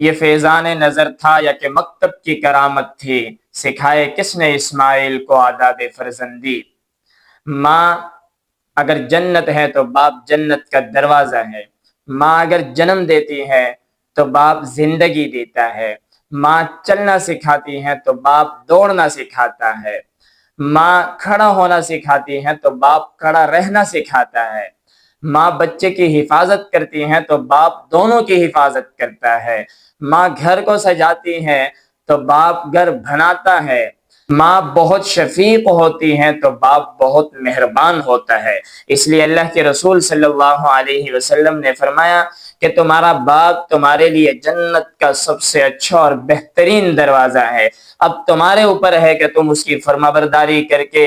یہ فیضان نظر تھا یا کہ مکتب کی کرامت تھی، سکھائے کس نے اسماعیل کو آداب فرزندی۔ ماں اگر جنت ہے تو باپ جنت کا دروازہ ہے، ماں اگر جنم دیتی ہے تو باپ زندگی دیتا ہے، ماں چلنا سکھاتی ہے تو باپ دوڑنا سکھاتا ہے، ماں کھڑا ہونا سکھاتی ہے تو باپ کھڑا رہنا سکھاتا ہے، ماں بچے کی حفاظت کرتی ہے تو باپ دونوں کی حفاظت کرتا ہے، ماں گھر کو سجاتی ہے تو باپ گھر بناتا ہے، ماں بہت شفیق ہوتی ہے تو باپ بہت مہربان ہوتا ہے۔ اس لیے اللہ کے رسول صلی اللہ علیہ وسلم نے فرمایا کہ تمہارا باپ تمہارے لیے جنت کا سب سے اچھا اور بہترین دروازہ ہے، اب تمہارے اوپر ہے کہ تم اس کی فرمانبرداری کر کے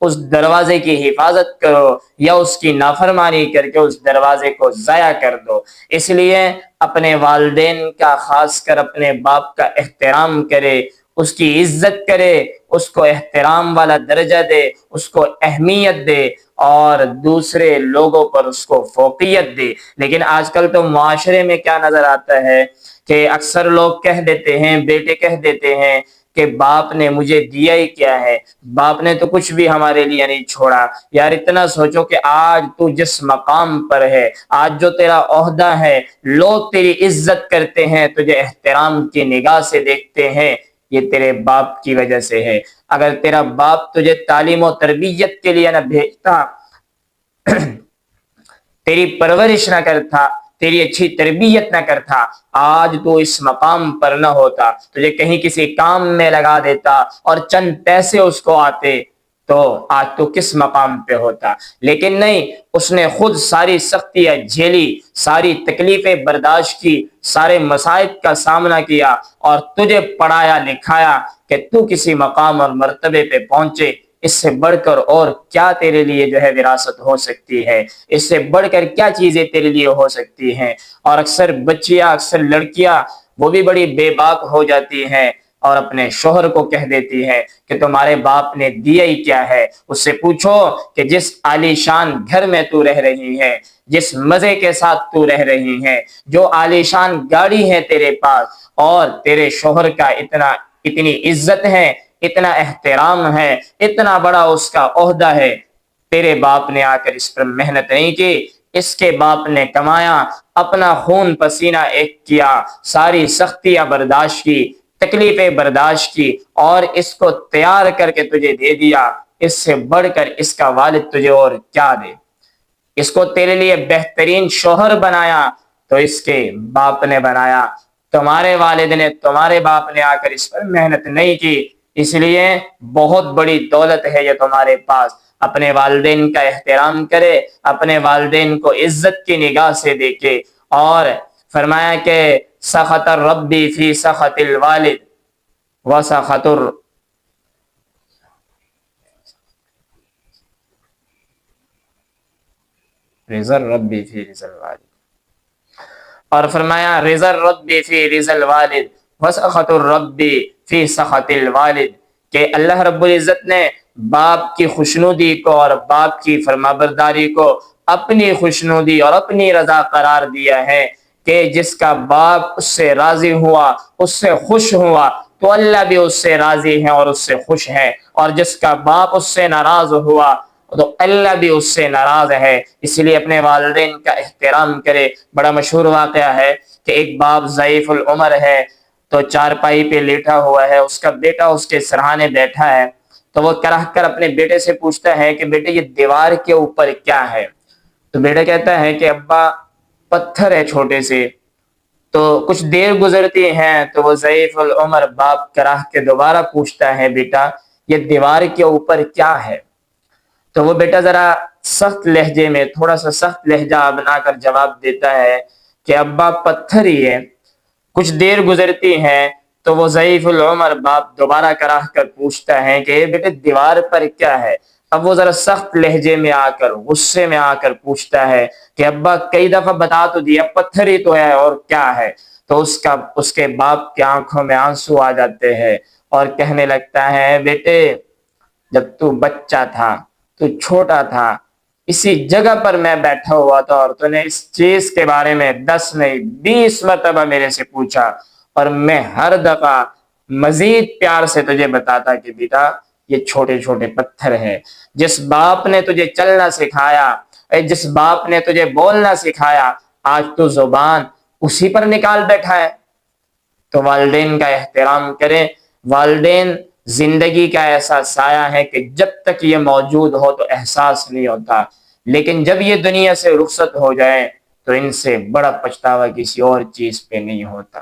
اس دروازے کی حفاظت کرو یا اس کی نافرمانی کر کے اس دروازے کو ضائع کر دو۔ اس لیے اپنے والدین کا، خاص کر اپنے باپ کا احترام کرے، اس کی عزت کرے، اس کو احترام والا درجہ دے، اس کو اہمیت دے اور دوسرے لوگوں پر اس کو فوقیت دے۔ لیکن آج کل تو معاشرے میں کیا نظر آتا ہے کہ اکثر لوگ کہہ دیتے ہیں، بیٹے کہہ دیتے ہیں کہ باپ نے مجھے دیا ہی کیا ہے، باپ نے تو کچھ بھی ہمارے لیے نہیں چھوڑا۔ یار اتنا سوچو کہ آج تو جس مقام پر ہے، آج جو تیرا عہدہ ہے، لوگ تیری عزت کرتے ہیں، تجھے احترام کی نگاہ سے دیکھتے ہیں، یہ تیرے باپ کی وجہ سے ہے۔ اگر تیرا باپ تجھے تعلیم و تربیت کے لیے نہ بھیجتا، تیری پرورش نہ کرتا، تیری اچھی تربیت نہ کرتا، آج تو اس مقام پر نہ ہوتا، تجھے کہیں کسی کام میں لگا دیتا اور چند پیسے اس کو آتے تو آج تو کس مقام پہ ہوتا۔ لیکن نہیں، اس نے خود ساری سختیاں جھیلی، ساری تکلیفیں برداشت کی، سارے مصائب کا سامنا کیا اور تجھے پڑھایا لکھایا کہ تو کسی مقام اور مرتبے پہ پہنچے۔ اس سے بڑھ کر اور کیا تیرے لیے جو ہے وراثت ہو سکتی ہے، اس سے بڑھ کر کیا چیزیں تیرے لیے ہو سکتی ہیں۔ اور اکثر بچیاں، اکثر لڑکیاں وہ بھی بڑی بے باک ہو جاتی ہیں اور اپنے شوہر کو کہہ دیتی ہے کہ تمہارے باپ نے دیا ہی کیا ہے۔ اس سے پوچھو کہ جس عالی شان گھر میں تو رہ رہی ہے، جس مزے کے ساتھ تو رہ رہی ہے، جو عالی شان گاڑی ہے تیرے پاس اور تیرے شوہر کا اتنی عزت ہے، اتنا احترام ہے، اتنا بڑا اس کا عہدہ ہے، تیرے باپ نے آ کر اس پر محنت نہیں کی، اس کے باپ نے کمایا، اپنا خون پسینہ ایک کیا، ساری سختیاں برداشت کی، تکلیفیں برداشت کی اور اس کو تیار کر کے تجھے دے دیا۔ اس سے بڑھ کر اس کا والد تجھے اور کیا دے۔ اس کو تیرے لیے بہترین شوہر بنایا تو اس کے باپ نے بنایا، تمہارے والد نے، تمہارے باپ نے آ کر اس پر محنت نہیں کی۔ اس لیے بہت بڑی دولت ہے یہ تمہارے پاس، اپنے والدین کا احترام کرے، اپنے والدین کو عزت کی نگاہ سے دیکھے۔ اور فرمایا کہ سخط الربی فی سخط الوالد وسخط رضا الربی فی رضا الوالد، اور فرمایا رضا الربی فی رضا الوالد وسخط الربی فی سخط الوالد، کہ اللہ رب العزت نے باپ کی خوشنودی کو اور باپ کی فرمانبرداری کو اپنی خوشنودی اور اپنی رضا قرار دیا ہے کہ جس کا باپ اس سے راضی ہوا، اس سے خوش ہوا تو اللہ بھی اس سے راضی ہے اور اس سے خوش ہے، اور جس کا باپ اس سے ناراض ہوا تو اللہ بھی اس سے ناراض ہے۔ اس لیے اپنے والدین کا احترام کرے۔ بڑا مشہور واقعہ ہے کہ ایک باپ ضعیف العمر ہے تو چارپائی پہ لیٹا ہوا ہے، اس کا بیٹا اس کے سرہانے بیٹھا ہے، تو وہ کرہ کر اپنے بیٹے سے پوچھتا ہے کہ بیٹے یہ دیوار کے اوپر کیا ہے؟ تو بیٹا کہتا ہے کہ ابا پتھر ہے چھوٹے سے۔ تو کچھ دیر گزرتی ہیں تو وہ ضعیف العمر باپ کرہ کے دوبارہ پوچھتا ہے بیٹا یہ دیوار کے اوپر کیا ہے؟ تو وہ بیٹا ذرا سخت لہجے میں، تھوڑا سا سخت لہجہ بنا کر جواب دیتا ہے کہ ابا پتھر ہی ہے۔ کچھ دیر گزرتی ہے تو وہ ضعیف العمر باپ دوبارہ کراہ کر پوچھتا ہے کہ بیٹے دیوار پر کیا ہے؟ اب وہ ذرا سخت لہجے میں آ کر، غصے میں آ کر پوچھتا ہے کہ ابا کئی دفعہ بتا تو دیا پتھر ہی تو ہے اور کیا ہے؟ تو اس کے باپ کی آنکھوں میں آنسو آ جاتے ہیں اور کہنے لگتا ہے بیٹے جب تو بچہ تھا، تو چھوٹا تھا، اسی جگہ پر میں بیٹھا ہوا تھا اور تو نے اس چیز کے بارے میں 10 نہیں 20 مرتبہ میرے سے پوچھا، اور میں ہر دفعہ مزید پیار سے تجھے بتاتا کہ بیٹا یہ چھوٹے چھوٹے پتھر ہے۔ جس باپ نے تجھے چلنا سکھایا، جس باپ نے تجھے بولنا سکھایا، آج تو زبان اسی پر نکال بیٹھا ہے۔ تو والدین کا احترام کریں۔ والدین زندگی کا ایسا سایہ ہے کہ جب تک یہ موجود ہو تو احساس نہیں ہوتا، لیکن جب یہ دنیا سے رخصت ہو جائے تو ان سے بڑا پچھتاوا کسی اور چیز پہ نہیں ہوتا۔